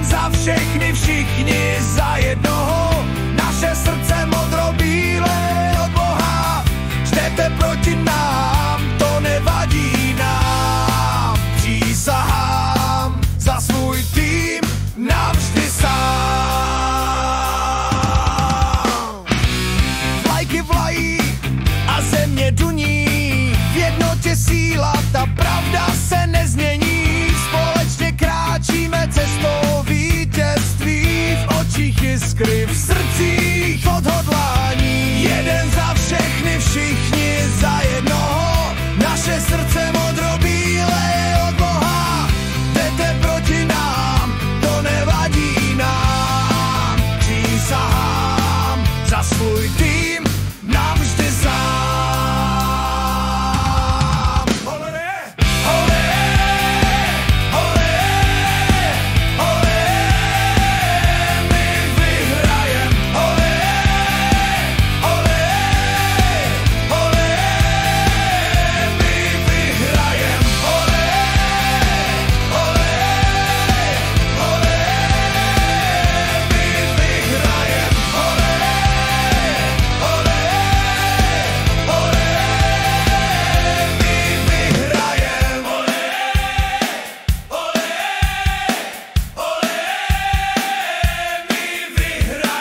za všechny, všichni za jednoho. Naše srdce modrobílé od Boha. Jdete proti nám, to nevadí nám. Přísahám za svůj tým navždy sám. Vlajky vlají a země duní, v jednotě síla, ta pravda se nezmění. Společně kráčíme cestou vítězství, v očích jiskry, v srdcích odhodlání. Jeden za všechny, všichni za jednoho. Naše srdce modrobílé od Boha. Jdete proti nám, to nevadí nám. Přísahám za svůj tým navždy sám. Olé, olé, olé, olé, my vyhrajem. Olé, olé, olé, my vyhrajem. Olé, olé, olé, my vyhrajem. Olé, olé, olé, my vyhrajem. Olé, olé, olé, my vyhrajem. Olé, olé, olé, my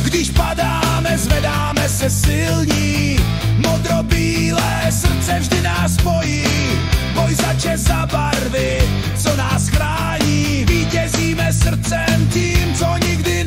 Když padáme, zvedáme se silní, modrobílé srdce vždy nás spojí. Boj za čest, za barvy, co nás chrání, vítězíme srdcem tím, co nikdy